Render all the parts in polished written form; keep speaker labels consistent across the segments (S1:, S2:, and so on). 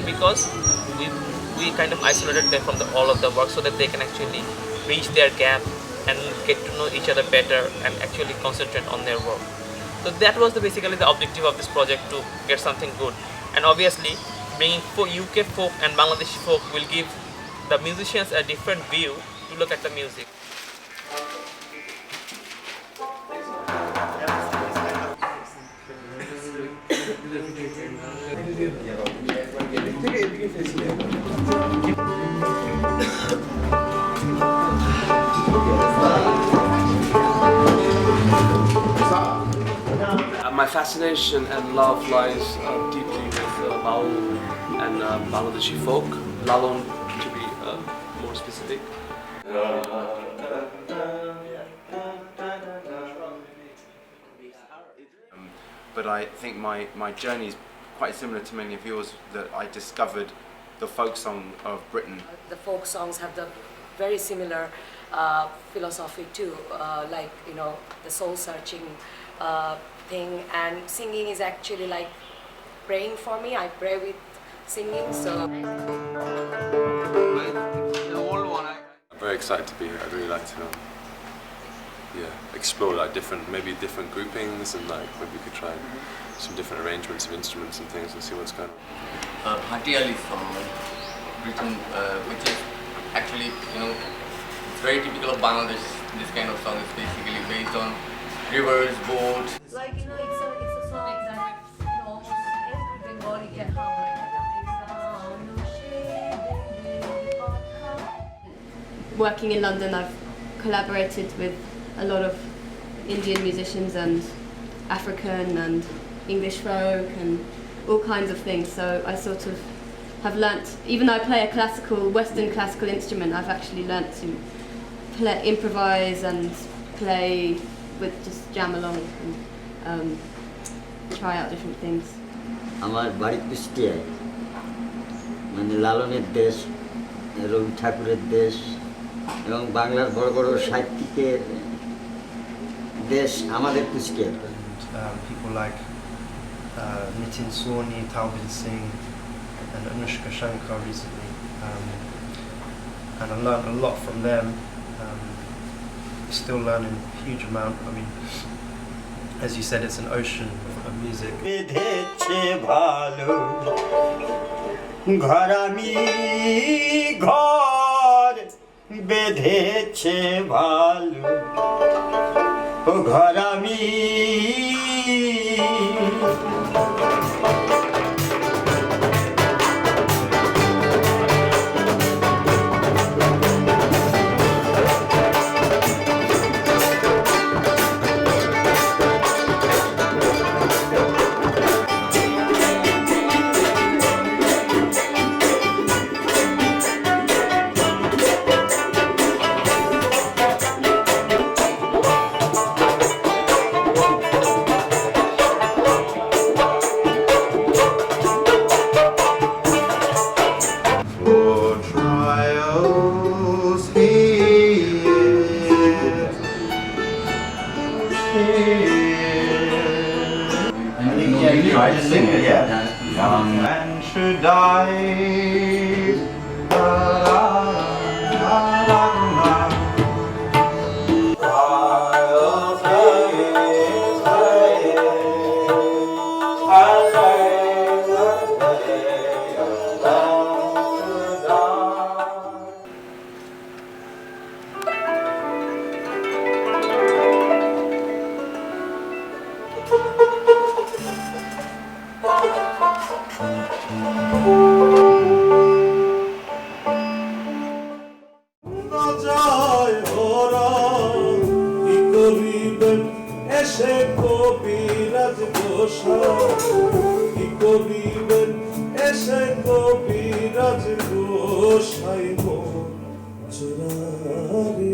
S1: Because we kind of isolated them from all of the work so that they can actually reach their gap and get to know each other better and actually concentrate on their work. So that was basically the objective of this project, to get something good. And obviously bringing UK folk and Bangladeshi folk will give the musicians a different view to look at the music.
S2: My fascination and love lies deeply with Baul and Bangladeshi folk, Lalon to be more specific.
S3: But I think my journey is quite similar to many of yours, that I discovered the folk song of Britain.
S4: The folk songs have the very similar philosophy too, like, you know, the soul searching thing, and singing is actually like praying for me. I pray with singing, so.
S2: I'm very excited to be here. I'd really like to explore like maybe different groupings, and like maybe we could try some different arrangements of instruments and things and see what's going on.
S5: Bhatiali song, written, which is actually, you know, it's very typical of Bangladesh. This kind of song is basically based on rivers, boats.
S4: Like, you know, it's a song that, you know, almost every Bengali can hum like.
S6: Working in London, I've collaborated with a lot of Indian musicians and African and English folk and all kinds of things. So I sort of have learnt, even though I play a Western classical instrument, I've actually learnt to improvise and play with just jam along and try out different things.
S7: আমার বাড়ি কুষ্টিয়ায়, মানে লালনের দেশ, রবি ঠাকুরের দেশ এবং বাংলার বড় বড় সাহিত্যিকের দেশ আমাদের Kushtia.
S8: People like Nitin Sawhney, Talvin Singh and Anushka Shankar recently, and I learned a lot from them. Still learning a huge amount. I mean, as you said, it's an ocean of music.
S9: young man should die. La, la, la, la, la. I'll take it, I'll take the day a man should die.
S10: যায় ওরা কি করিবেন এসে কবিরাজ গোসাই কি করিবেন এসে কবিরাজ গোসাই মোর চোরারি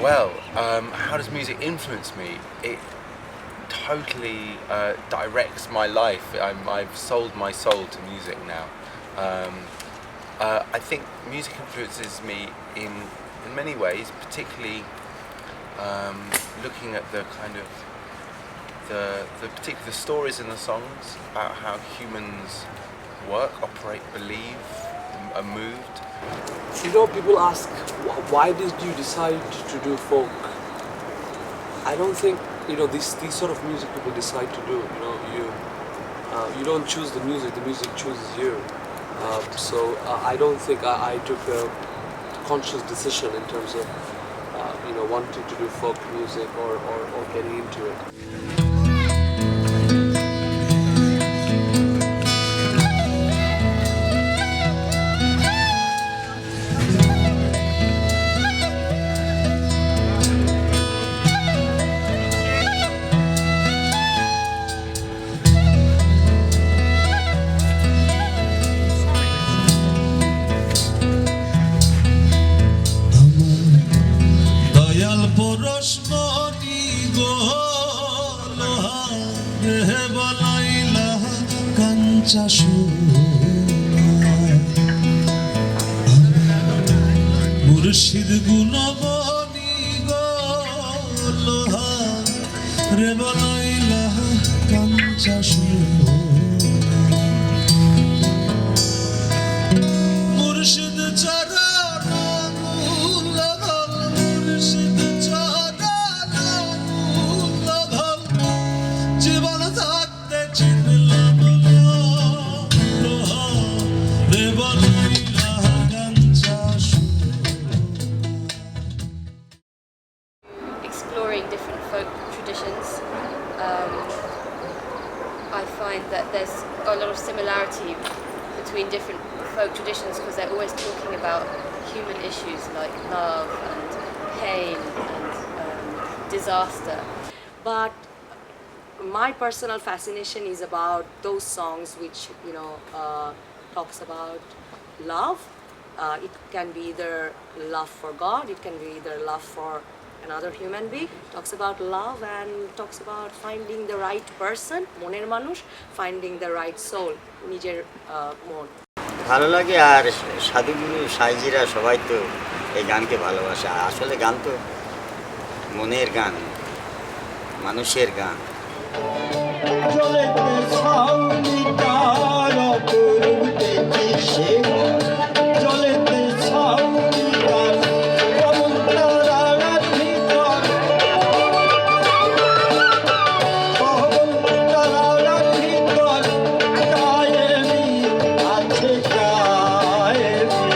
S3: Well, how does music influence me? It totally directs my life. I've sold my soul to music now. I think music influences me in many ways, particularly looking at the kind of the particular stories in the songs about how humans work, operate, believe, are moved.
S2: You know, people ask, why did you decide to do folk? I don't think, you know, these sort of music people decide to do. You know, you don't choose the music chooses you. So I don't think I took a conscious decision in terms of, you know, wanting to do folk music or getting into it.
S10: Dayal পরশ মনি গো লোহা দেহে বানাইলা কাঞ্চা সোনা মুর্শিদ গুণবনি গো লোহা রে বানাইলা কাঞ্চা সোনা মুর্শিদ চরণ
S6: Exploring different folk traditions, I find that there's a lot of similarity between different folk traditions because they're always talking about human issues like love and pain and disaster.
S4: But my personal fascination is about those songs which, you know, talks about love. It can be either love for God, it can be either love for another human being. Talks about love and talks about finding the right person, moner manush, finding the right soul, nijer mon.
S7: ভালো লাগে আর সাধুগুরু সাইজিরা সবাই তো এই গানকে ভালোবাসে আসলে গান তো মনের গান মানুষের গান
S9: জলেতে ছাউনিটার অপরূপ দেখি সে ঘর জলেতে ছাউনিটার কমল তারার ভিতর কমল তারার ভিতর কায়েমি আছে কায়েমি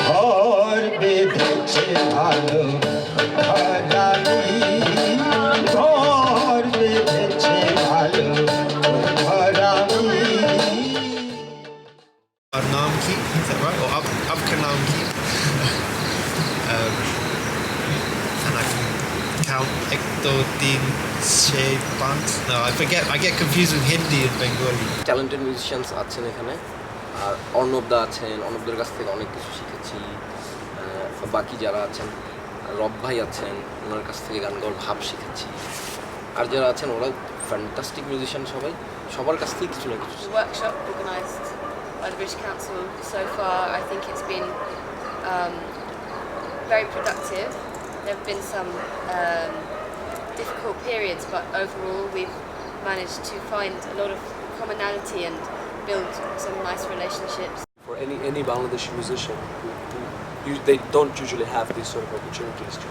S9: ঘর বেঁধেছে ভালো ঘরানি ঘর বেঁধেছে ভালো ঘরানি
S8: Namki, is that right? Or Abka Namki. And I can count Ekto Din She Pant. No, I get confused with Hindi and Bengali.
S2: Talented musicians আছেন এখানে আর অর্ণবদা আছেন অর্ণবদের কাছ থেকে অনেক কিছু শিখেছি বাকি যারা আছেন রব ভাই আছেন ওনার কাছ থেকে গান গাওয়ার ভাব শিখেছি আর যারা আছেন ওরা ফ্যান্টাস্টিক মিউজিশিয়ান সবাই সবার কাছ থেকে কিছু না কিছু
S6: The workshop organised by the British Council so far, I think it's been very productive. There have been some difficult periods, but overall we've managed to find a lot of commonality and build some nice relationships.
S2: for any Bangladeshi musician they don't usually have these sort of opportunities to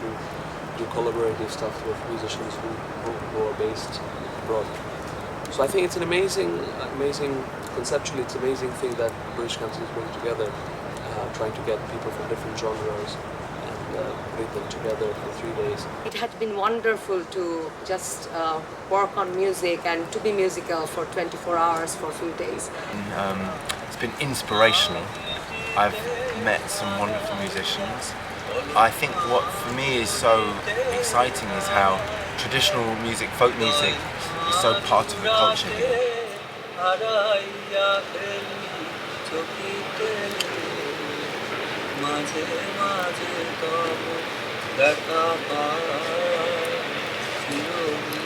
S2: do collaborative stuff with musicians who are based abroad. So I think it's an amazing conceptually it's an amazing thing that British Council is bringing together, trying to get people from different genres and bring them together for 3 days.
S4: It had been wonderful to just work on music and to be musical for 24 hours for a few days.
S3: It's been inspirational. I've met some wonderful musicians. I think what for me is so exciting is how traditional music, folk music, is so part of the culture here.
S9: মাঝে মাঝে তব দেখা পায় চিরদিন